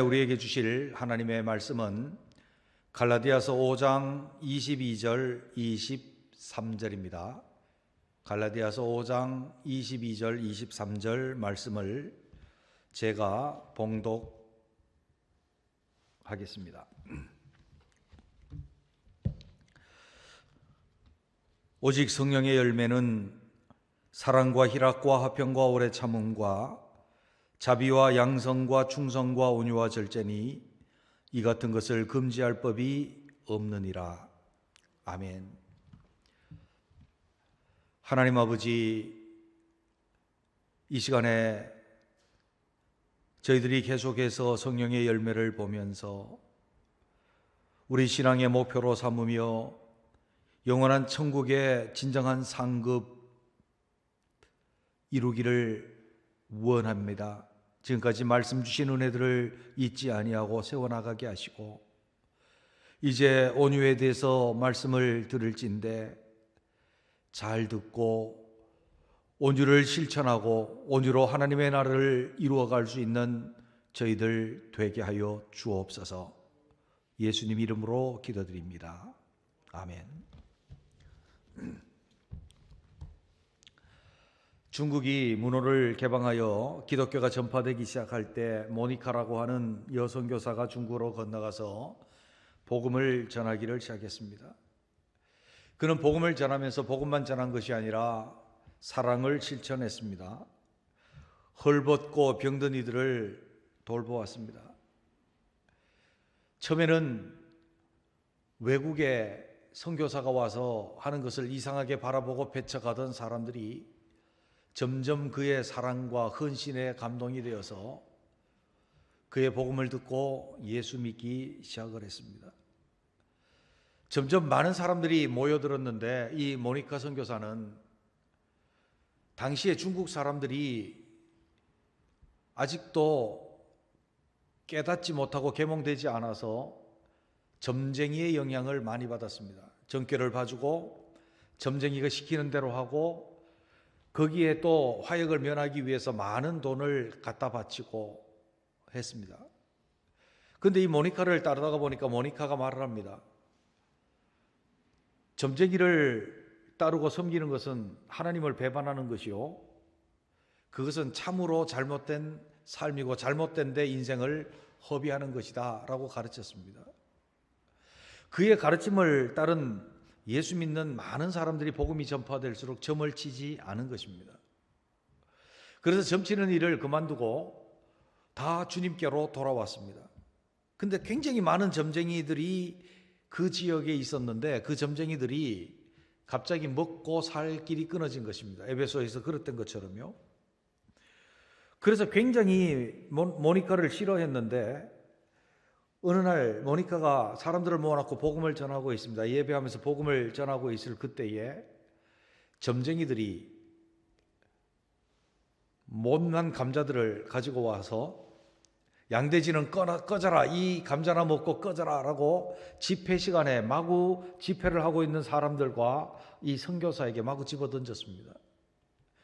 우리에게 주실 하나님의 말씀은 갈라디아서 5장 22절 23절입니다. 갈라디아서 5장 22절 23절 말씀을 제가 봉독하겠습니다. 오직 성령의 열매는 사랑과 희락과 화평과 오래 참음과 자비와 양성과 충성과 온유와 절제니 이 같은 것을 금지할 법이 없느니라. 아멘. 하나님 아버지, 이 시간에 저희들이 계속해서 성령의 열매를 보면서 우리 신앙의 목표로 삼으며 영원한 천국의 진정한 상급 이루기를 원합니다. 지금까지 말씀 주신 은혜들을 잊지 아니하고 세워나가게 하시고 이제 온유에 대해서 말씀을 들을진데 잘 듣고 온유를 실천하고 온유로 하나님의 나라를 이루어갈 수 있는 저희들 되게 하여 주옵소서. 예수님 이름으로 기도드립니다. 아멘. 중국이 문호를 개방하여 기독교가 전파되기 시작할 때 모니카라고 하는 여선교사가 중국으로 건너가서 복음을 전하기를 시작했습니다. 그는 복음을 전하면서 복음만 전한 것이 아니라 사랑을 실천했습니다. 헐벗고 병든 이들을 돌보았습니다. 처음에는 외국에 선교사가 와서 하는 것을 이상하게 바라보고 배척하던 사람들이 점점 그의 사랑과 헌신에 감동이 되어서 그의 복음을 듣고 예수 믿기 시작을 했습니다. 점점 많은 사람들이 모여들었는데 이 모니카 선교사는 당시에 중국 사람들이 아직도 깨닫지 못하고 계몽되지 않아서 점쟁이의 영향을 많이 받았습니다. 정죄를 봐주고 점쟁이가 시키는 대로 하고 거기에 또 화역을 면하기 위해서 많은 돈을 갖다 바치고 했습니다. 그런데 이 모니카를 따르다가 보니까 모니카가 말을 합니다. 점쟁이를 따르고 섬기는 것은 하나님을 배반하는 것이요, 그것은 참으로 잘못된 삶이고 잘못된 데 인생을 허비하는 것이다 라고 가르쳤습니다. 그의 가르침을 따른 예수 믿는 많은 사람들이 복음이 전파될수록 점을 치지 않은 것입니다. 그래서 점치는 일을 그만두고 다 주님께로 돌아왔습니다. 근데 굉장히 많은 점쟁이들이 그 지역에 있었는데 그 점쟁이들이 갑자기 먹고 살 길이 끊어진 것입니다. 에베소에서 그랬던 것처럼요. 그래서 굉장히 모니카를 싫어했는데 어느 날 모니카가 사람들을 모아놓고 복음을 전하고 있습니다. 예배하면서 복음을 전하고 있을 그때에 점쟁이들이 못난 감자들을 가지고 와서 양돼지는 꺼져라, 이 감자나 먹고 꺼져라 라고 집회 시간에 마구 집회를 하고 있는 사람들과 이 선교사에게 마구 집어던졌습니다.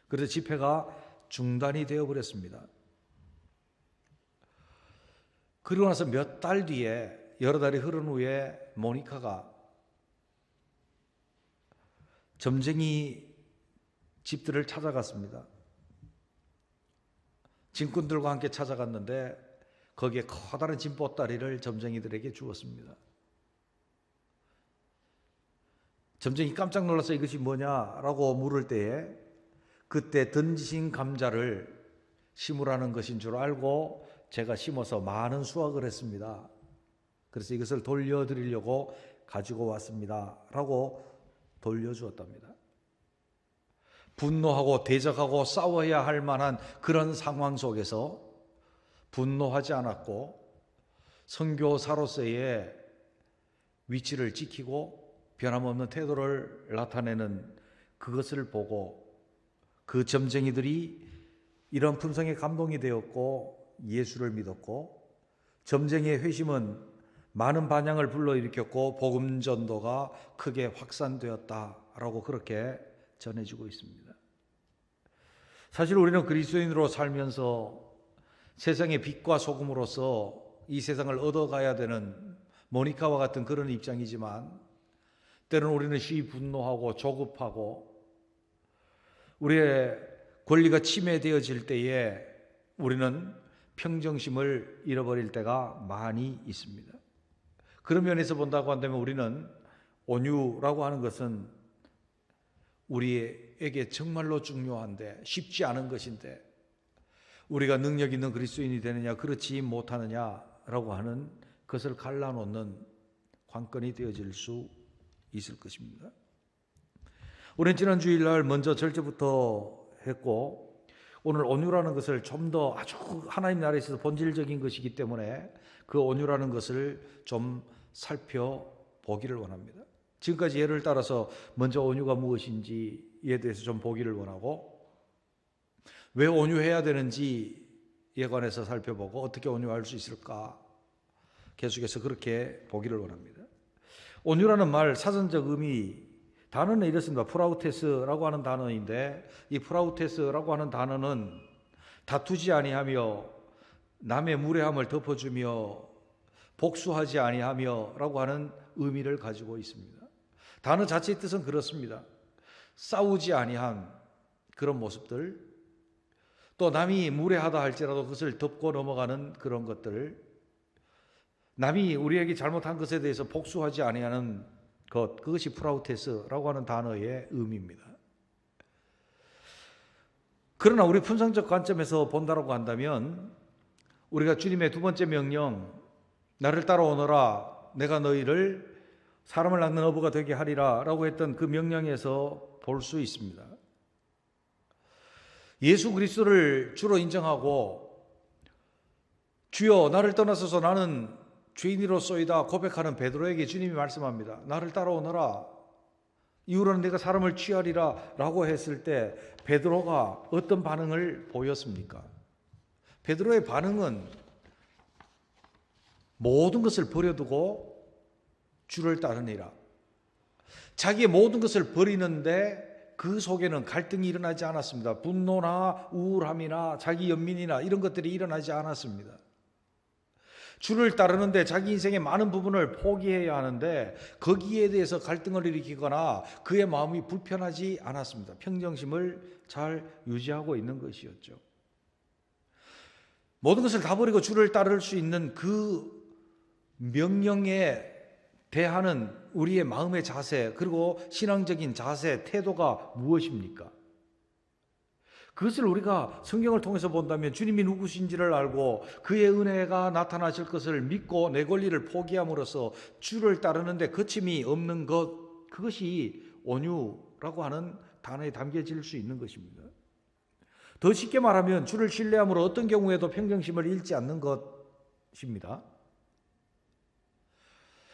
그래서 집회가 중단이 되어버렸습니다. 그리고 나서 몇 달 뒤에, 여러 달이 흐른 후에 모니카가 점쟁이 집들을 찾아갔습니다. 짐꾼들과 함께 찾아갔는데 거기에 커다란 짐보따리를 점쟁이들에게 주었습니다. 점쟁이 깜짝 놀라서 이것이 뭐냐라고 물을 때에 그때 던지신 감자를 심으라는 것인 줄 알고 제가 심어서 많은 수확을 했습니다. 그래서 이것을 돌려드리려고 가지고 왔습니다 라고 돌려주었답니다. 분노하고 대적하고 싸워야 할 만한 그런 상황 속에서 분노하지 않았고 선교사로서의 위치를 지키고 변함없는 태도를 나타내는 그것을 보고 그 점쟁이들이 이런 품성에 감동이 되었고 예수를 믿었고 점쟁이의 회심은 많은 반향을 불러일으켰고 복음 전도가 크게 확산되었다라고 그렇게 전해지고 있습니다. 사실 우리는 그리스도인으로 살면서 세상의 빛과 소금으로서 이 세상을 얻어가야 되는 모니카와 같은 그런 입장이지만, 때로는 우리는 쉽이 분노하고 조급하고 우리의 권리가 침해되어질 때에 우리는 평정심을 잃어버릴 때가 많이 있습니다. 그런 면에서 본다고 한다면 우리는 온유라고 하는 것은 우리에게 정말로 중요한데, 쉽지 않은 것인데, 우리가 능력 있는 그리스도인이 되느냐 그렇지 못하느냐라고 하는 것을 갈라놓는 관건이 되어질 수 있을 것입니다. 우리는 지난 주일날 먼저 절제부터 했고, 오늘 온유라는 것을 좀 더 아주 하나님 나라에 있어서 본질적인 것이기 때문에 그 온유라는 것을 좀 살펴보기를 원합니다. 지금까지 예를 따라서 먼저 온유가 무엇인지에 대해서 좀 보기를 원하고, 왜 온유해야 되는지에 관해서 살펴보고 어떻게 온유할 수 있을까 계속해서 그렇게 보기를 원합니다. 온유라는 말 사전적 의미, 단어는 이렇습니다. 프라우테스라고 하는 단어인데, 이 프라우테스라고 하는 단어는 다투지 아니하며 남의 무례함을 덮어주며 복수하지 아니하며 라고 하는 의미를 가지고 있습니다. 단어 자체의 뜻은 그렇습니다. 싸우지 아니한 그런 모습들, 또 남이 무례하다 할지라도 그것을 덮고 넘어가는 그런 것들, 남이 우리에게 잘못한 것에 대해서 복수하지 아니하는 것, 그것이 프라우테스라고 하는 단어의 의미입니다. 그러나 우리 품성적 관점에서 본다라고 한다면, 우리가 주님의 두 번째 명령, 나를 따라오너라 내가 너희를 사람을 낳는 어부가 되게 하리라 라고 했던 그 명령에서 볼 수 있습니다. 예수 그리스도를 주로 인정하고 주여 나를 떠나서서 나는 죄인이로소이다 고백하는 베드로에게 주님이 말씀합니다. 나를 따라오너라, 이후로는 내가 사람을 취하리라 라고 했을 때 베드로가 어떤 반응을 보였습니까? 베드로의 반응은 모든 것을 버려두고 주를 따르니라. 자기의 모든 것을 버리는데 그 속에는 갈등이 일어나지 않았습니다. 분노나 우울함이나 자기 연민이나 이런 것들이 일어나지 않았습니다. 주를 따르는데 자기 인생의 많은 부분을 포기해야 하는데 거기에 대해서 갈등을 일으키거나 그의 마음이 불편하지 않았습니다. 평정심을 잘 유지하고 있는 것이었죠. 모든 것을 다 버리고 주를 따를 수 있는 그 명령에 대하는 우리의 마음의 자세, 그리고 신앙적인 자세, 태도가 무엇입니까? 그것을 우리가 성경을 통해서 본다면 주님이 누구신지를 알고 그의 은혜가 나타나실 것을 믿고 내 권리를 포기함으로써 주를 따르는데 거침이 없는 것, 그것이 온유라고 하는 단어에 담겨질 수 있는 것입니다. 더 쉽게 말하면 주를 신뢰함으로 어떤 경우에도 평정심을 잃지 않는 것입니다.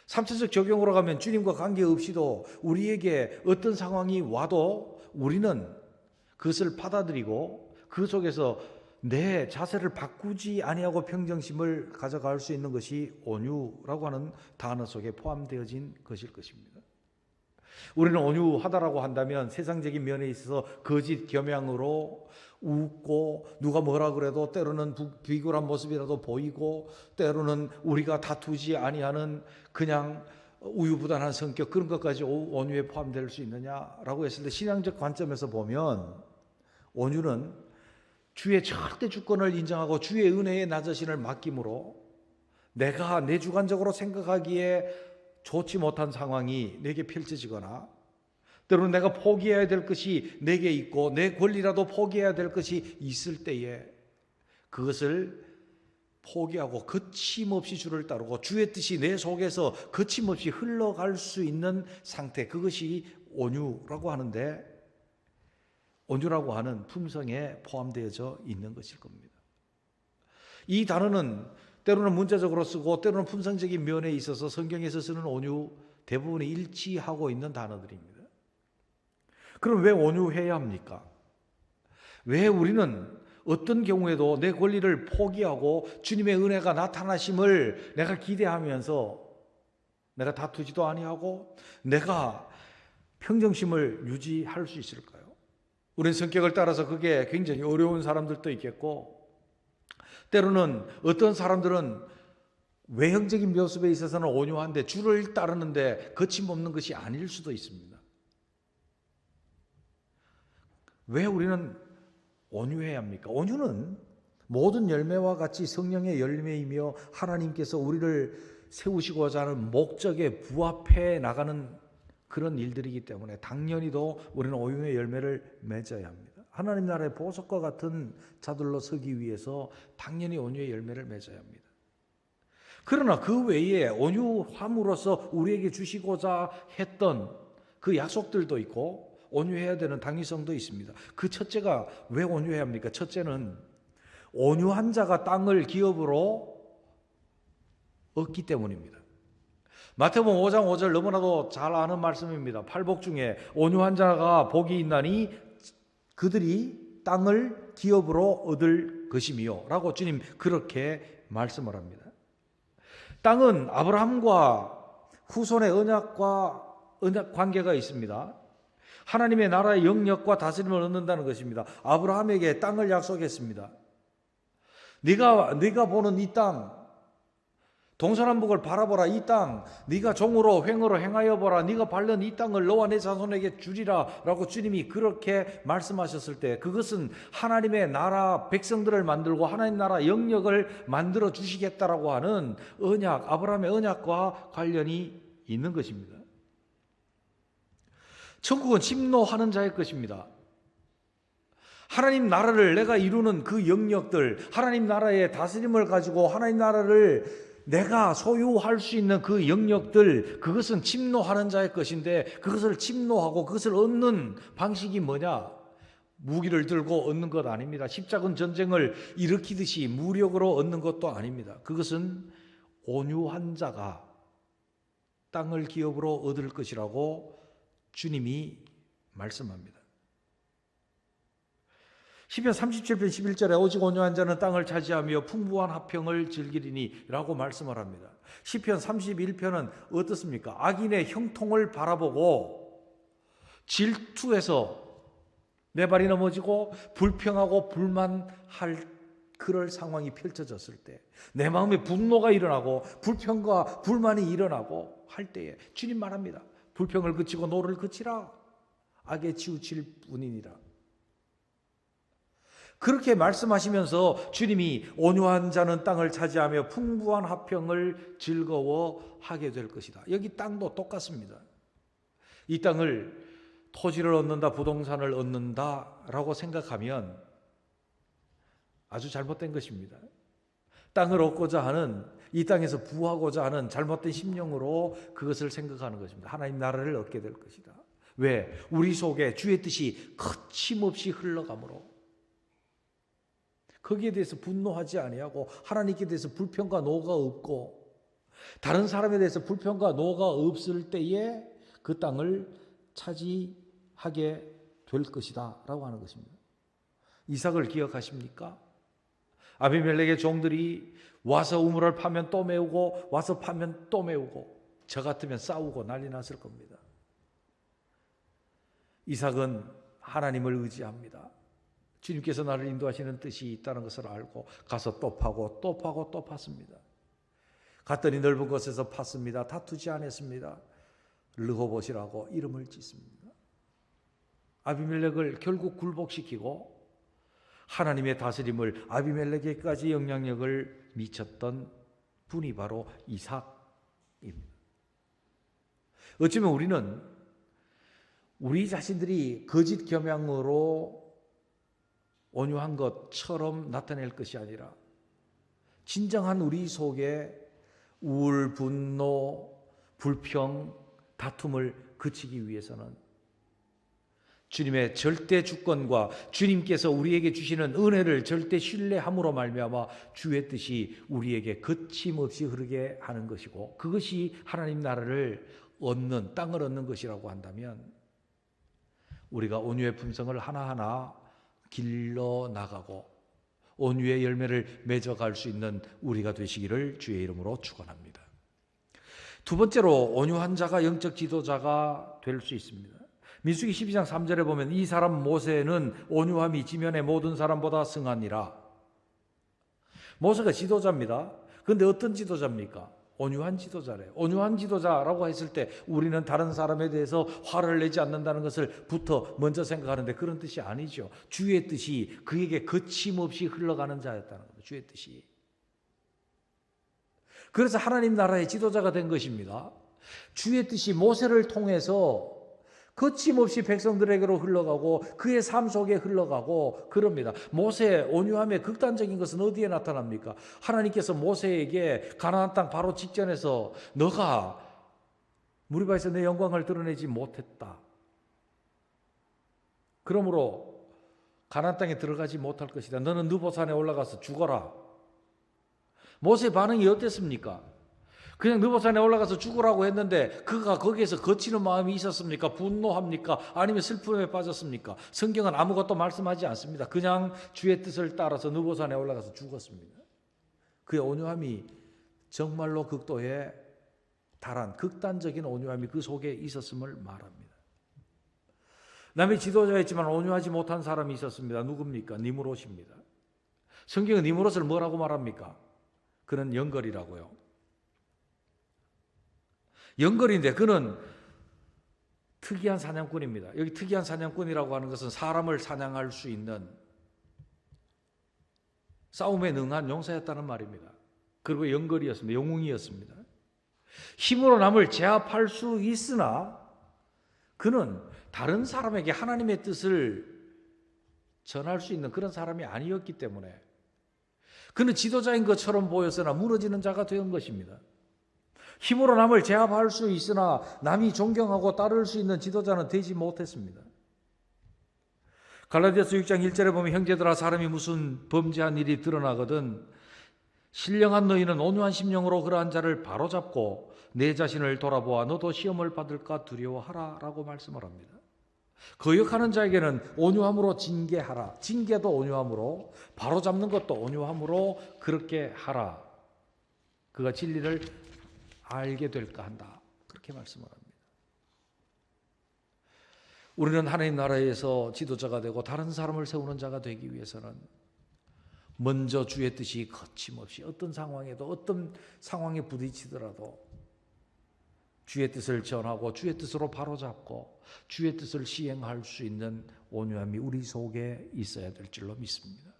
3차적 적용으로 가면 주님과 관계없이도 우리에게 어떤 상황이 와도 우리는 그것을 받아들이고 그 속에서 내 자세를 바꾸지 아니하고 평정심을 가져갈 수 있는 것이 온유라고 하는 단어 속에 포함되어진 것일 것입니다. 우리는 온유하다라고 한다면 세상적인 면에 있어서 거짓 겸양으로 웃고 누가 뭐라 그래도 때로는 비굴한 모습이라도 보이고 때로는 우리가 다투지 아니하는 그냥 우유부단한 성격, 그런 것까지 온유에 포함될 수 있느냐라고 했을 때 신앙적 관점에서 보면 온유는 주의 절대 주권을 인정하고 주의 은혜의 나 자신을 맡김으로 내가 내 주관적으로 생각하기에 좋지 못한 상황이 내게 펼쳐지거나 때로는 내가 포기해야 될 것이 내게 있고 내 권리라도 포기해야 될 것이 있을 때에 그것을 포기하고 거침없이 주를 따르고 주의 뜻이 내 속에서 거침없이 흘러갈 수 있는 상태, 그것이 온유라고 하는데 온유라고 하는 품성에 포함되어져 있는 것일 겁니다. 이 단어는 때로는 문자적으로 쓰고 때로는 품성적인 면에 있어서 성경에서 쓰는 온유 대부분이 일치하고 있는 단어들입니다. 그럼 왜 온유해야 합니까? 왜 우리는 어떤 경우에도 내 권리를 포기하고 주님의 은혜가 나타나심을 내가 기대하면서 내가 다투지도 아니하고 내가 평정심을 유지할 수 있을까요? 우리는 성격을 따라서 그게 굉장히 어려운 사람들도 있겠고 때로는 어떤 사람들은 외형적인 모습에 있어서는 온유한데 주를 따르는데 거침없는 것이 아닐 수도 있습니다. 왜 우리는 온유해야 합니까? 온유는 모든 열매와 같이 성령의 열매이며 하나님께서 우리를 세우시고자 하는 목적에 부합해 나가는 그런 일들이기 때문에 당연히도 우리는 온유의 열매를 맺어야 합니다. 하나님 나라의 보석과 같은 자들로 서기 위해서 당연히 온유의 열매를 맺어야 합니다. 그러나 그 외에 온유함으로써 우리에게 주시고자 했던 그 약속들도 있고 온유해야 되는 당위성도 있습니다. 그 첫째가 왜 온유해야 합니까? 첫째는 온유한 자가 땅을 기업으로 얻기 때문입니다. 마태복음 5장 5절 너무나도 잘 아는 말씀입니다. 팔복 중에 온유한 자가 복이 있나니 그들이 땅을 기업으로 얻을 것이며 라고 주님 그렇게 말씀을 합니다. 땅은 아브라함과 후손의 언약 관계가 있습니다. 하나님의 나라의 영역과 다스림을 얻는다는 것입니다. 아브라함에게 땅을 약속했습니다. 네가 보는 이 땅, 동서남북을 바라보라. 이 땅, 네가 종으로 횡으로 행하여 보라. 네가 밟는 이 땅을 너와 내 자손에게 주리라 라고 주님이 그렇게 말씀하셨을 때 그것은 하나님의 나라 백성들을 만들고 하나님 나라 영역을 만들어 주시겠다라고 하는 언약, 아브라함의 언약과 관련이 있는 것입니다. 천국은 침노하는 자의 것입니다. 하나님 나라를 내가 이루는 그 영역들, 하나님 나라의 다스림을 가지고 하나님 나라를 내가 소유할 수 있는 그 영역들, 그것은 침노하는 자의 것인데 그것을 침노하고 그것을 얻는 방식이 뭐냐? 무기를 들고 얻는 것 아닙니다. 십자군 전쟁을 일으키듯이 무력으로 얻는 것도 아닙니다. 그것은 온유한 자가 땅을 기업으로 얻을 것이라고 주님이 말씀합니다. 시편 37편 11절에 오직 온유한 자는 땅을 차지하며 풍부한 화평을 즐기리니 라고 말씀을 합니다. 시편 31편은 어떻습니까? 악인의 형통을 바라보고 질투해서 내 발이 넘어지고 불평하고 불만할 그럴 상황이 펼쳐졌을 때 내 마음에 분노가 일어나고 불평과 불만이 일어나고 할 때에 주님 말합니다. 불평을 그치고 노를 그치라. 악에 치우칠 뿐이니라. 그렇게 말씀하시면서 주님이 온유한 자는 땅을 차지하며 풍부한 화평을 즐거워하게 될 것이다. 여기 땅도 똑같습니다. 이 땅을 토지를 얻는다, 부동산을 얻는다라고 생각하면 아주 잘못된 것입니다. 땅을 얻고자 하는, 이 땅에서 부하고자 하는 잘못된 심령으로 그것을 생각하는 것입니다. 하나님 나라를 얻게 될 것이다. 왜? 우리 속에 주의 뜻이 거침없이 흘러가므로 거기에 대해서 분노하지 아니하고 하나님께 대해서 불평과 노가 없고 다른 사람에 대해서 불평과 노가 없을 때에 그 땅을 차지하게 될 것이다 라고 하는 것입니다. 이삭을 기억하십니까? 아비멜렉의 종들이 와서 우물을 파면 또 메우고 와서 파면 또 메우고 저 같으면 싸우고 난리 났을 겁니다. 이삭은 하나님을 의지합니다. 주님께서 나를 인도하시는 뜻이 있다는 것을 알고 가서 또 파고 또 파고 또 팠습니다. 갔더니 넓은 곳에서 팠습니다. 다투지 않았습니다. 르호봇이라고 이름을 짓습니다. 아비멜렉을 결국 굴복시키고 하나님의 다스림을 아비멜렉에게까지 영향력을 미쳤던 분이 바로 이삭입니다. 어쩌면 우리는 우리 자신들이 거짓 겸양으로 온유한 것처럼 나타낼 것이 아니라 진정한 우리 속에 우울, 분노, 불평, 다툼을 그치기 위해서는 주님의 절대 주권과 주님께서 우리에게 주시는 은혜를 절대 신뢰함으로 말미암아 주의 뜻이 우리에게 거침없이 흐르게 하는 것이고 그것이 하나님 나라를 얻는, 땅을 얻는 것이라고 한다면 우리가 온유의 품성을 하나하나 길러 나가고 온유의 열매를 맺어갈 수 있는 우리가 되시기를 주의 이름으로 축원합니다. 두 번째로 온유한 자가 영적 지도자가 될 수 있습니다. 민수기 12장 3절에 보면 이 사람 모세는 온유함이 지면의 모든 사람보다 승하니라. 모세가 지도자입니다. 그런데 어떤 지도자입니까? 온유한 지도자래요. 온유한 지도자라고 했을 때 우리는 다른 사람에 대해서 화를 내지 않는다는 것을 먼저 생각하는데 그런 뜻이 아니죠. 주의 뜻이 그에게 거침없이 흘러가는 자였다는 겁니다. 주의 뜻이. 그래서 하나님 나라의 지도자가 된 것입니다. 주의 뜻이 모세를 통해서 거침없이 백성들에게로 흘러가고 그의 삶 속에 흘러가고 그럽니다. 모세의 온유함의 극단적인 것은 어디에 나타납니까? 하나님께서 모세에게 가나안 땅 바로 직전에서 너가 무리바에서 내 영광을 드러내지 못했다. 그러므로 가나안 땅에 들어가지 못할 것이다. 너는 느보산에 올라가서 죽어라. 모세의 반응이 어땠습니까? 그냥 느보산에 올라가서 죽으라고 했는데 그가 거기에서 거치는 마음이 있었습니까? 분노합니까? 아니면 슬픔에 빠졌습니까? 성경은 아무것도 말씀하지 않습니다. 그냥 주의 뜻을 따라서 느보산에 올라가서 죽었습니다. 그의 온유함이 정말로 극도에 달한 극단적인 온유함이 그 속에 있었음을 말합니다. 남의 지도자였지만 온유하지 못한 사람이 있었습니다. 누굽니까? 니므롯입니다. 성경은 니므롯을 뭐라고 말합니까? 그는 영걸이라고요. 영걸인데 그는 특이한 사냥꾼입니다. 여기 특이한 사냥꾼이라고 하는 것은 사람을 사냥할 수 있는 싸움에 능한 용사였다는 말입니다. 그리고 영걸이었습니다. 영웅이었습니다. 힘으로 남을 제압할 수 있으나 그는 다른 사람에게 하나님의 뜻을 전할 수 있는 그런 사람이 아니었기 때문에 그는 지도자인 것처럼 보였으나 무너지는 자가 된 것입니다. 힘으로 남을 제압할 수 있으나 남이 존경하고 따를 수 있는 지도자는 되지 못했습니다. 갈라디아서 6장 1절에 보면 형제들아 사람이 무슨 범죄한 일이 드러나거든 신령한 너희는 온유한 심령으로 그러한 자를 바로잡고 내 자신을 돌아보아 너도 시험을 받을까 두려워하라 라고 말씀을 합니다. 거역하는 자에게는 온유함으로 징계하라. 징계도 온유함으로 바로잡는 것도 온유함으로 그렇게 하라. 그가 진리를 알게 될까 한다. 그렇게 말씀을 합니다. 우리는 하나님 나라에서 지도자가 되고 다른 사람을 세우는 자가 되기 위해서는 먼저 주의 뜻이 거침없이 어떤 상황에도 어떤 상황에 부딪히더라도 주의 뜻을 전하고 주의 뜻으로 바로잡고 주의 뜻을 시행할 수 있는 온유함이 우리 속에 있어야 될 줄로 믿습니다.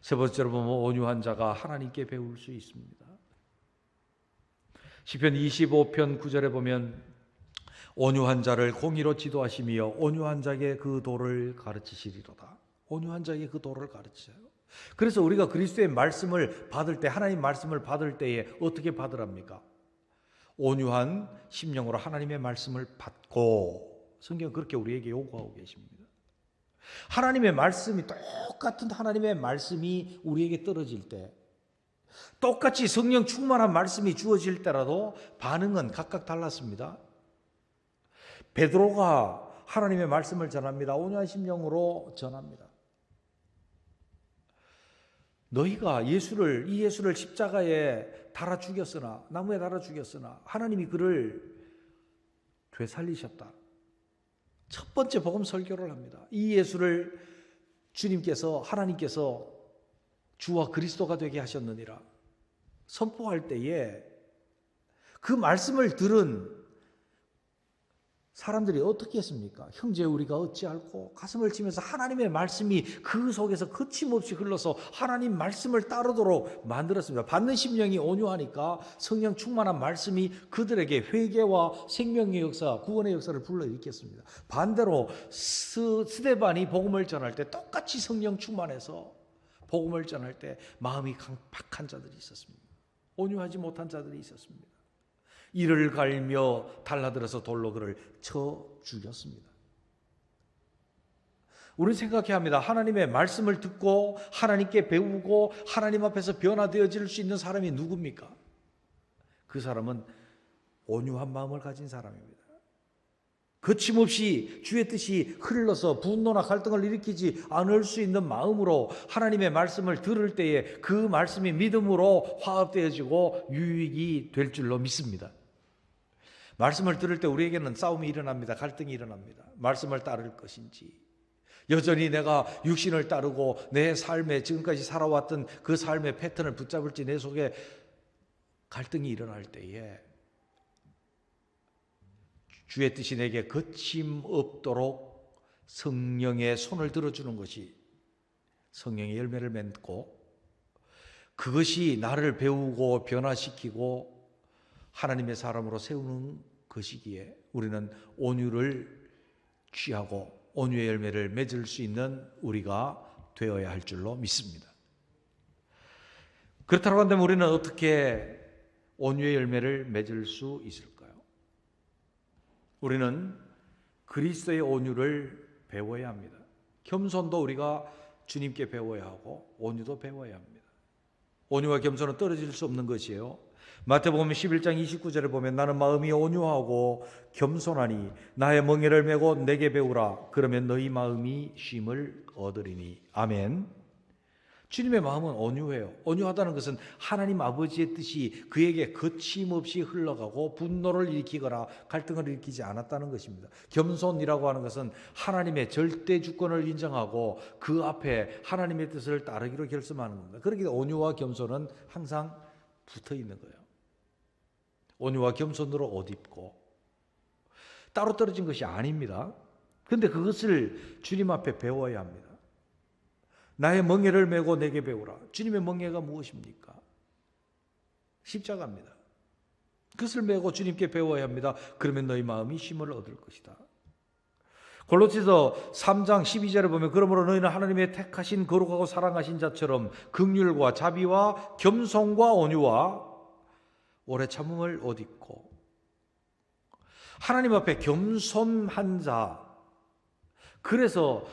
세 번째로 보면 온유한 자가 하나님께 배울 수 있습니다. 시편 25편 9절에 보면 온유한 자를 공의로 지도하시며 온유한 자에게 그 도를 가르치시리로다. 온유한 자에게 그 도를 가르치셔요. 그래서 우리가 그리스도의 말씀을 받을 때 하나님 말씀을 받을 때에 어떻게 받으랍니까? 온유한 심령으로 하나님의 말씀을 받고 성경은 그렇게 우리에게 요구하고 계십니다. 하나님의 말씀이 똑같은 하나님의 말씀이 우리에게 떨어질 때 똑같이 성령 충만한 말씀이 주어질 때라도 반응은 각각 달랐습니다. 베드로가 하나님의 말씀을 전합니다. 온유한 심령으로 전합니다. 너희가 이 예수를 십자가에 달아 죽였으나 나무에 달아 죽였으나 하나님이 그를 되살리셨다. 첫 번째 복음 설교를 합니다. 이 예수를 하나님께서 주와 그리스도가 되게 하셨느니라 선포할 때에 그 말씀을 들은 사람들이 어떻게 했습니까? 형제 우리가 어찌 알고 가슴을 치면서 하나님의 말씀이 그 속에서 거침없이 흘러서 하나님 말씀을 따르도록 만들었습니다. 받는 심령이 온유하니까 성령 충만한 말씀이 그들에게 회개와 생명의 역사, 구원의 역사를 불러일으켰습니다. 반대로 스데반이 복음을 전할 때 똑같이 성령 충만해서 복음을 전할 때 마음이 강팍한 자들이 있었습니다. 온유하지 못한 자들이 있었습니다. 이를 갈며 달라들어서 돌로 그를 쳐 죽였습니다. 우리는 생각해야 합니다. 하나님의 말씀을 듣고 하나님께 배우고 하나님 앞에서 변화되어질 수 있는 사람이 누굽니까? 그 사람은 온유한 마음을 가진 사람입니다. 거침없이 주의 뜻이 흘러서 분노나 갈등을 일으키지 않을 수 있는 마음으로 하나님의 말씀을 들을 때에 그 말씀이 믿음으로 화합되어지고 유익이 될 줄로 믿습니다. 말씀을 들을 때 우리에게는 싸움이 일어납니다. 갈등이 일어납니다. 말씀을 따를 것인지 여전히 내가 육신을 따르고 내 삶에 지금까지 살아왔던 그 삶의 패턴을 붙잡을지 내 속에 갈등이 일어날 때에 주의 뜻이 내게 거침없도록 성령의 손을 들어주는 것이 성령의 열매를 맺고 그것이 나를 배우고 변화시키고 하나님의 사람으로 세우는 것이기에 우리는 온유를 취하고 온유의 열매를 맺을 수 있는 우리가 되어야 할 줄로 믿습니다. 그렇다고 한다면 우리는 어떻게 온유의 열매를 맺을 수 있을까요? 우리는 그리스도의 온유를 배워야 합니다. 겸손도 우리가 주님께 배워야 하고 온유도 배워야 합니다. 온유와 겸손은 떨어질 수 없는 것이에요. 마태복음 11장 29절에 보면 나는 마음이 온유하고 겸손하니 나의 멍에를 메고 내게 배우라. 그러면 너희 마음이 쉼을 얻으리니. 아멘. 주님의 마음은 온유해요. 온유하다는 것은 하나님 아버지의 뜻이 그에게 거침없이 흘러가고 분노를 일으키거나 갈등을 일으키지 않았다는 것입니다. 겸손이라고 하는 것은 하나님의 절대 주권을 인정하고 그 앞에 하나님의 뜻을 따르기로 결심하는 겁니다. 그렇기 때문에 온유와 겸손은 항상 붙어 있는 거예요. 온유와 겸손으로 옷 입고 따로 떨어진 것이 아닙니다. 그런데 그것을 주님 앞에 배워야 합니다. 나의 멍에를 메고 내게 배우라. 주님의 멍에가 무엇입니까? 십자가입니다. 그것을 메고 주님께 배워야 합니다. 그러면 너희 마음이 쉼을 얻을 것이다. 골로새서 3장 12절에 보면 그러므로 너희는 하나님의 택하신 거룩하고 사랑하신 자처럼 긍휼과 자비와 겸손과 온유와 오래 참음을 옷 입고 하나님 앞에 겸손한 자, 그래서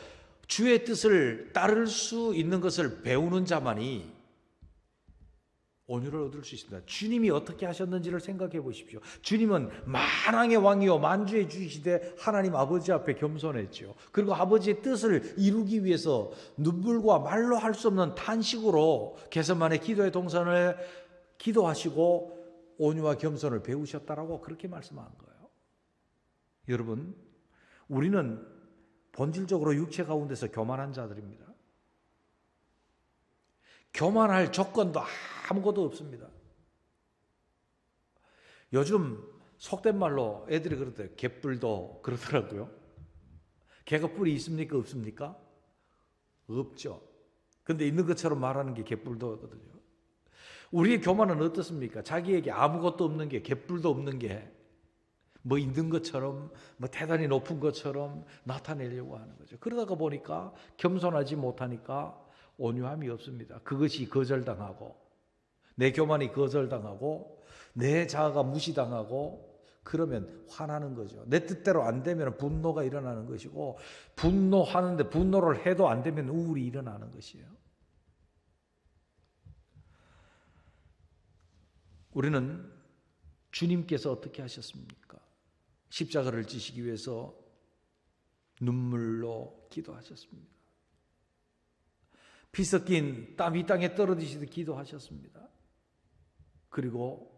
주의 뜻을 따를 수 있는 것을 배우는 자만이 온유를 얻을 수 있습니다. 주님이 어떻게 하셨는지를 생각해 보십시오. 주님은 만왕의 왕이요 만주의 주이시되 하나님 아버지 앞에 겸손했죠. 그리고 아버지의 뜻을 이루기 위해서 눈물과 말로 할 수 없는 탄식으로 겟세마네 기도의 동산을 기도하시고 온유와 겸손을 배우셨다라고 그렇게 말씀한 거예요. 여러분, 우리는 본질적으로 육체 가운데서 교만한 자들입니다. 교만할 조건도 아무것도 없습니다. 요즘 속된 말로 애들이 그러더라고요. 개뿔도 그러더라고요. 개가 뿔이 있습니까? 없습니까? 없죠. 근데 있는 것처럼 말하는 게 개뿔도거든요. 우리의 교만은 어떻습니까? 자기에게 아무것도 없는 게, 개뿔도 없는 게 뭐 있는 것처럼, 뭐 대단히 높은 것처럼 나타내려고 하는 거죠. 그러다가 보니까 겸손하지 못하니까 온유함이 없습니다. 그것이 거절당하고, 내 교만이 거절당하고, 내 자아가 무시당하고, 그러면 화나는 거죠. 내 뜻대로 안 되면 분노가 일어나는 것이고, 분노하는데 분노를 해도 안 되면 우울이 일어나는 것이에요. 우리는 주님께서 어떻게 하셨습니까? 십자가를 지시기 위해서 눈물로 기도하셨습니다. 피 섞인 땀이 땅에 떨어지시듯 기도하셨습니다. 그리고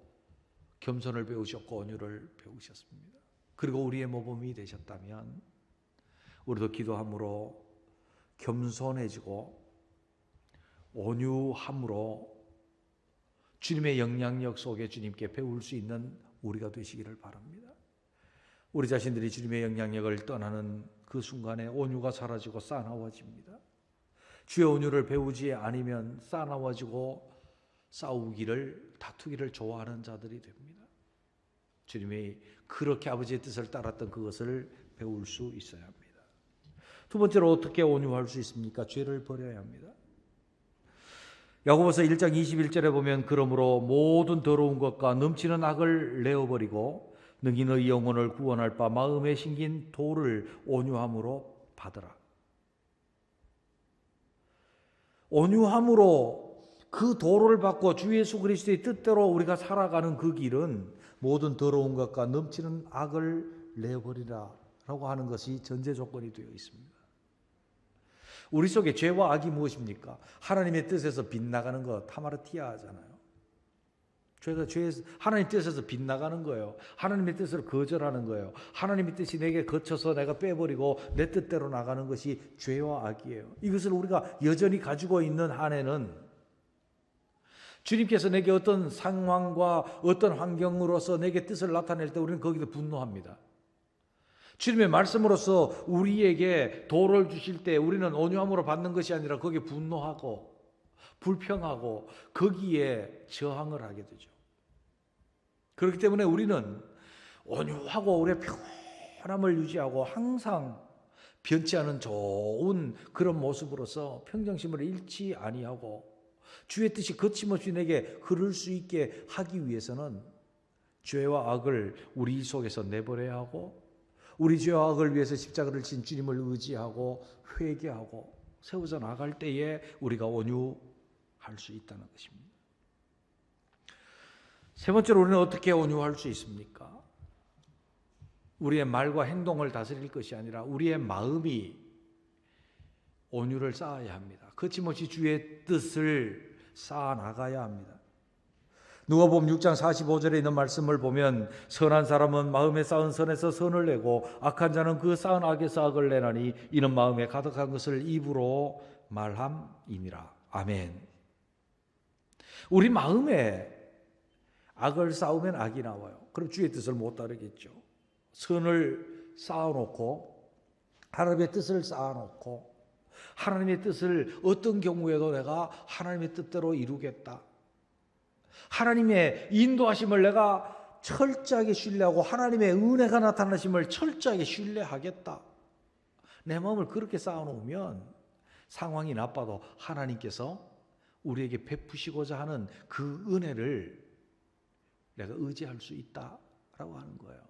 겸손을 배우셨고 온유를 배우셨습니다. 그리고 우리의 모범이 되셨다면 우리도 기도함으로 겸손해지고 온유함으로 주님의 영향력 속에 주님께 배울 수 있는 우리가 되시기를 바랍니다. 우리 자신들이 주님의 영향력을 떠나는 그 순간에 온유가 사라지고 싸나워집니다. 주의 온유를 배우지 않으면 싸나워지고 싸우기를, 다투기를 좋아하는 자들이 됩니다. 주님이 그렇게 아버지의 뜻을 따랐던 그것을 배울 수 있어야 합니다. 두 번째로 어떻게 온유할 수 있습니까? 죄를 버려야 합니다. 야고보서 1장 21절에 보면 그러므로 모든 더러운 것과 넘치는 악을 내어버리고 능히 너희 영혼을 구원할 바 마음에 심긴 도를 온유함으로 받으라. 온유함으로 그 도를 받고 주 예수 그리스도의 뜻대로 우리가 살아가는 그 길은 모든 더러운 것과 넘치는 악을 내어버리라 라고 하는 것이 전제 조건이 되어 있습니다. 우리 속에 죄와 악이 무엇입니까? 하나님의 뜻에서 빗나가는 것, 타마르티아 하잖아요. 죄가 하나님 뜻에서 빗나가는 거예요. 하나님의 뜻을 거절하는 거예요. 하나님의 뜻이 내게 거쳐서 내가 빼버리고 내 뜻대로 나가는 것이 죄와 악이에요. 이것을 우리가 여전히 가지고 있는 한에는 주님께서 내게 어떤 상황과 어떤 환경으로서 내게 뜻을 나타낼 때 우리는 거기서 분노합니다. 주님의 말씀으로서 우리에게 도를 주실 때 우리는 온유함으로 받는 것이 아니라 거기에 분노하고 불평하고 거기에 저항을 하게 되죠. 그렇기 때문에 우리는 온유하고 우리의 평온함을 유지하고 항상 변치 않은 좋은 그런 모습으로서 평정심을 잃지 아니하고 주의 뜻이 거침없이 내게 흐를 수 있게 하기 위해서는 죄와 악을 우리 속에서 내버려야 하고 우리 죄와 악을 위해서 십자가를 진 주님을 의지하고 회개하고 세워져 나갈 때에 우리가 온유할 수 있다는 것입니다. 세 번째로 우리는 어떻게 온유할 수 있습니까? 우리의 말과 행동을 다스릴 것이 아니라 우리의 마음이 온유를 쌓아야 합니다. 거침없이 주의 뜻을 쌓아 나가야 합니다. 누가복음 6장 45절에 있는 말씀을 보면 선한 사람은 마음에 쌓은 선에서 선을 내고 악한 자는 그 쌓은 악에서 악을 내나니 이는 마음에 가득한 것을 입으로 말함이니라. 아멘. 우리 마음에 악을 쌓으면 악이 나와요. 그럼 주의 뜻을 못 따르겠죠. 선을 쌓아놓고 하나님의 뜻을 쌓아놓고 하나님의 뜻을 어떤 경우에도 내가 하나님의 뜻대로 이루겠다. 하나님의 인도하심을 내가 철저하게 신뢰하고 하나님의 은혜가 나타나심을 철저하게 신뢰하겠다. 내 마음을 그렇게 쌓아놓으면 상황이 나빠도 하나님께서 우리에게 베푸시고자 하는 그 은혜를 내가 의지할 수 있다라고 하는 거예요.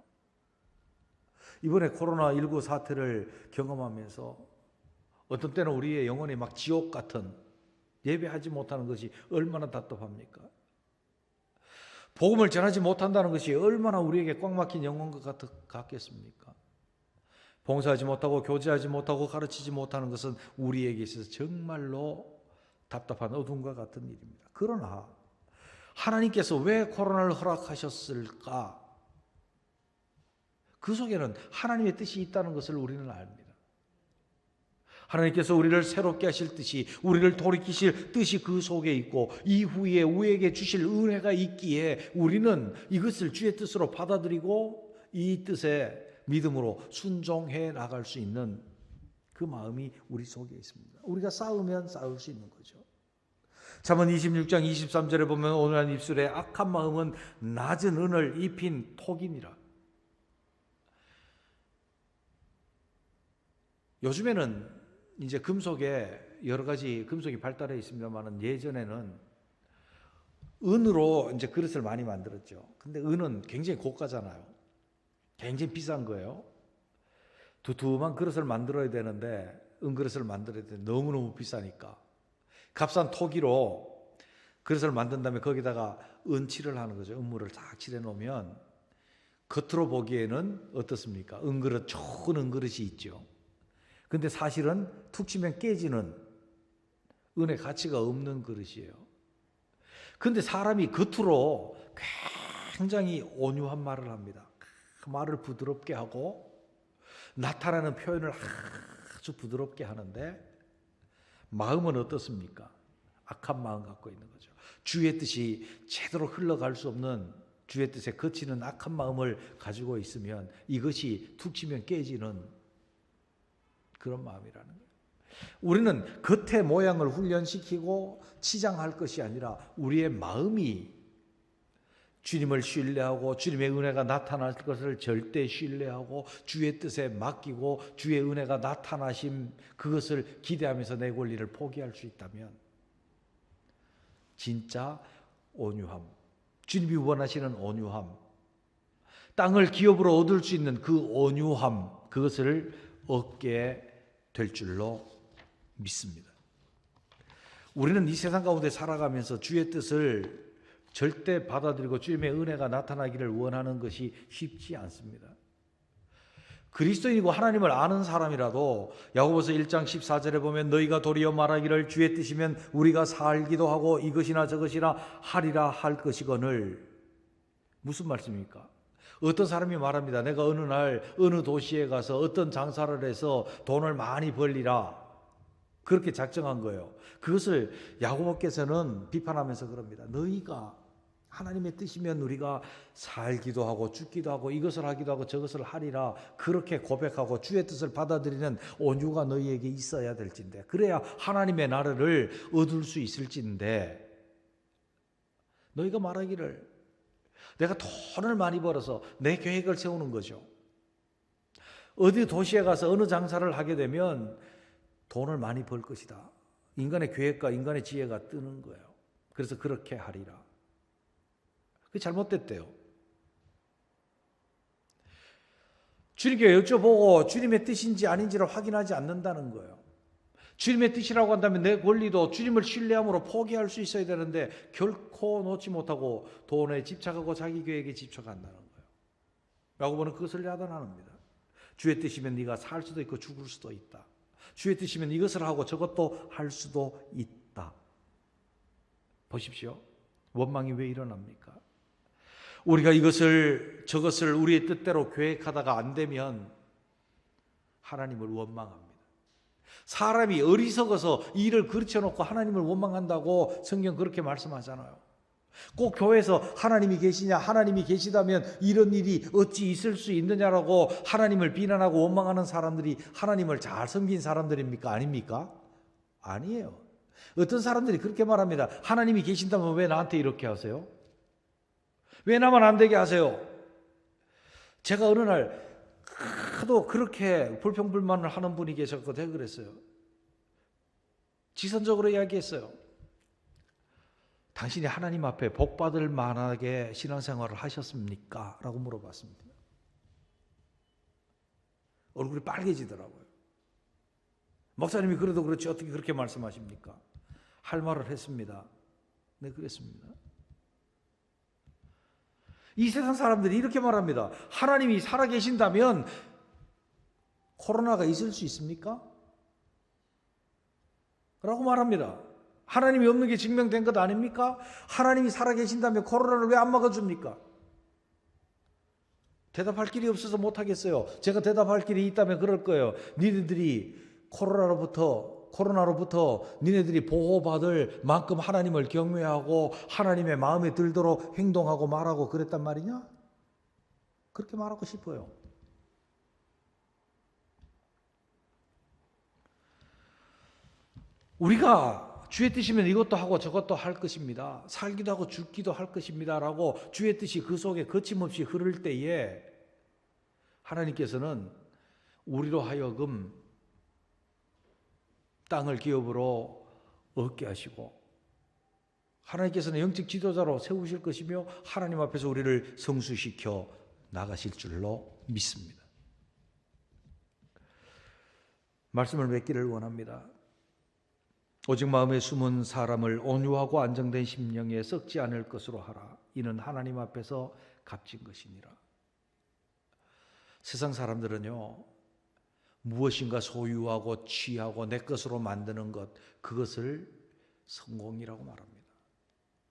이번에 코로나19 사태를 경험하면서 어떤 때는 우리의 영혼이 막 지옥 같은 예배하지 못하는 것이 얼마나 답답합니까? 복음을 전하지 못한다는 것이 얼마나 우리에게 꽉 막힌 영혼과 같겠습니까? 봉사하지 못하고 교제하지 못하고 가르치지 못하는 것은 우리에게 있어서 정말로 답답한 어둠과 같은 일입니다. 그러나 하나님께서 왜 코로나를 허락하셨을까? 그 속에는 하나님의 뜻이 있다는 것을 우리는 압니다. 하나님께서 우리를 새롭게 하실 뜻이, 우리를 돌이키실 뜻이 그 속에 있고 이후에 우리에게 주실 은혜가 있기에 우리는 이것을 주의 뜻으로 받아들이고 이 뜻에 믿음으로 순종해 나갈 수 있는 그 마음이 우리 속에 있습니다. 우리가 쌓으면 쌓을 수 있는 거죠. 잠언 26장 23절에 보면 온유한 입술에 악한 마음은 낮은 은을 입힌 톡이니라. 요즘에는 이제 금속에 여러 가지 금속이 발달해 있습니다만 예전에는 은으로 이제 그릇을 많이 만들었죠. 근데 은은 굉장히 고가잖아요. 굉장히 비싼 거예요. 두툼한 그릇을 만들어야 되는데 은그릇을 만들어야 되는데 너무너무 비싸니까 값싼 토기로 그릇을 만든 다음에 거기다가 은칠을 하는 거죠. 은물을 딱 칠해 놓으면 겉으로 보기에는 어떻습니까? 은그릇, 좋은 은그릇이 있죠. 근데 사실은 툭 치면 깨지는 은의 가치가 없는 그릇이에요. 근데 사람이 겉으로 굉장히 온유한 말을 합니다. 그 말을 부드럽게 하고 나타나는 표현을 아주 부드럽게 하는데 마음은 어떻습니까? 악한 마음 갖고 있는 거죠. 주의 뜻이 제대로 흘러갈 수 없는 주의 뜻에 거치는 악한 마음을 가지고 있으면 이것이 툭 치면 깨지는 그런 마음이라는 거예요. 우리는 겉의 모양을 훈련시키고 치장할 것이 아니라 우리의 마음이 주님을 신뢰하고 주님의 은혜가 나타날 것을 절대 신뢰하고 주의 뜻에 맡기고 주의 은혜가 나타나심 그것을 기대하면서 내 권리를 포기할 수 있다면 진짜 온유함, 주님이 원하시는 온유함, 땅을 기업으로 얻을 수 있는 그 온유함 그것을 얻게 될 줄로 믿습니다. 우리는 이 세상 가운데 살아가면서 주의 뜻을 절대 받아들이고 주님의 은혜가 나타나기를 원하는 것이 쉽지 않습니다. 그리스도인이고 하나님을 아는 사람이라도 야고보서 1장 14절에 보면 너희가 도리어 말하기를 주의 뜻이면 우리가 살기도 하고 이것이나 저것이나 하리라 할 것이거늘. 무슨 말씀입니까? 어떤 사람이 말합니다. 내가 어느 날 어느 도시에 가서 어떤 장사를 해서 돈을 많이 벌리라. 그렇게 작정한 거예요. 그것을 야고보께서는 비판하면서 그럽니다. 너희가 하나님의 뜻이면 우리가 살기도 하고 죽기도 하고 이것을 하기도 하고 저것을 하리라 그렇게 고백하고 주의 뜻을 받아들이는 온유가 너희에게 있어야 될진데, 그래야 하나님의 나라를 얻을 수 있을진데, 너희가 말하기를 내가 돈을 많이 벌어서 내 계획을 세우는 거죠. 어디 도시에 가서 어느 장사를 하게 되면 돈을 많이 벌 것이다. 인간의 계획과 인간의 지혜가 뜨는 거예요. 그래서 그렇게 하리라. 그게 잘못됐대요. 주님께 여쭤보고 주님의 뜻인지 아닌지를 확인하지 않는다는 거예요. 주님의 뜻이라고 한다면 내 권리도 주님을 신뢰함으로 포기할 수 있어야 되는데 결코 놓지 못하고 돈에 집착하고 자기 계획에 집착한다는 거예요. 야고보는 그것을 야단합니다. 주의 뜻이면 네가 살 수도 있고 죽을 수도 있다. 주의 뜻이면 이것을 하고 저것도 할 수도 있다. 보십시오. 원망이 왜 일어납니까? 우리가 이것을 저것을 우리의 뜻대로 계획하다가 안 되면 하나님을 원망합니다. 사람이 어리석어서 일을 그르쳐놓고 하나님을 원망한다고 성경 그렇게 말씀하잖아요. 꼭 교회에서 하나님이 계시냐, 하나님이 계시다면 이런 일이 어찌 있을 수 있느냐라고 하나님을 비난하고 원망하는 사람들이 하나님을 잘 섬긴 사람들입니까? 아닙니까? 아니에요. 어떤 사람들이 그렇게 말합니다. 하나님이 계신다면 왜 나한테 이렇게 하세요? 왜 나만 안 되게 하세요? 제가 어느 날 하도 그렇게 불평불만을 하는 분이 계셨거든요. 그랬어요. 지선적으로 이야기했어요. 당신이 하나님 앞에 복받을 만하게 신앙생활을 하셨습니까? 라고 물어봤습니다. 얼굴이 빨개지더라고요. 목사님이 그래도 그렇지 어떻게 그렇게 말씀하십니까? 할 말을 했습니다. 네, 그랬습니다. 이 세상 사람들이 이렇게 말합니다. 하나님이 살아계신다면 코로나가 있을 수 있습니까? 라고 말합니다. 하나님이 없는 게 증명된 것 아닙니까? 하나님이 살아계신다면 코로나를 왜 안 막아줍니까? 대답할 길이 없어서 못하겠어요. 제가 대답할 길이 있다면 그럴 거예요. 니네들이 코로나로부터 니네들이 보호받을 만큼 하나님을 경외하고 하나님의 마음에 들도록 행동하고 말하고 그랬단 말이냐? 그렇게 말하고 싶어요. 우리가 주의 뜻이면 이것도 하고 저것도 할 것입니다. 살기도 하고 죽기도 할 것입니다. 라고 주의 뜻이 그 속에 거침없이 흐를 때에 하나님께서는 우리로 하여금 땅을 기업으로 얻게 하시고 하나님께서는 영적 지도자로 세우실 것이며 하나님 앞에서 우리를 성수시켜 나가실 줄로 믿습니다. 말씀을 맺기를 원합니다. 오직 마음에 숨은 사람을 온유하고 안정된 심령에 썩지 않을 것으로 하라. 이는 하나님 앞에서 값진 것이니라. 세상 사람들은요, 무엇인가 소유하고 취하고 내 것으로 만드는 것, 그것을 성공이라고 말합니다.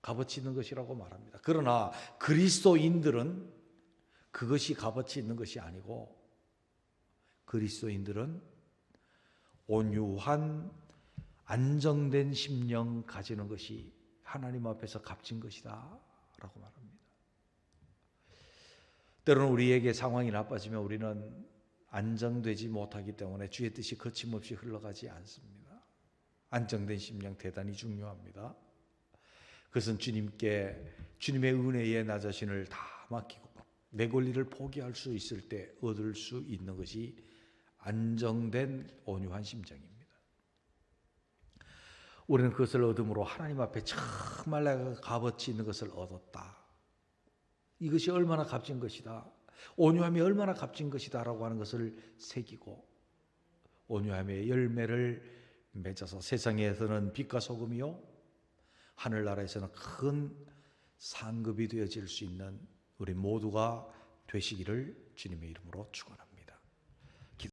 값어치 있는 것이라고 말합니다. 그러나 그리스도인들은 그것이 값어치 있는 것이 아니고 그리스도인들은 온유한 안정된 심령 가지는 것이 하나님 앞에서 값진 것이다 라고 말합니다. 때로는 우리에게 상황이 나빠지면 우리는 안정되지 못하기 때문에 주의 뜻이 거침없이 흘러가지 않습니다. 안정된 심령 대단히 중요합니다. 그것은 주님의 은혜에 나 자신을 다 맡기고 내 권리를 포기할 수 있을 때 얻을 수 있는 것이 안정된 온유한 심정입니다. 우리는 그것을 얻음으로 하나님 앞에 정말 내가 값어치 있는 것을 얻었다. 이것이 얼마나 값진 것이다. 온유함이 얼마나 값진 것이다 라고 하는 것을 새기고 온유함의 열매를 맺어서 세상에서는 빛과 소금이요 하늘나라에서는 큰 상급이 되어질 수 있는 우리 모두가 되시기를 주님의 이름으로 축원합니다.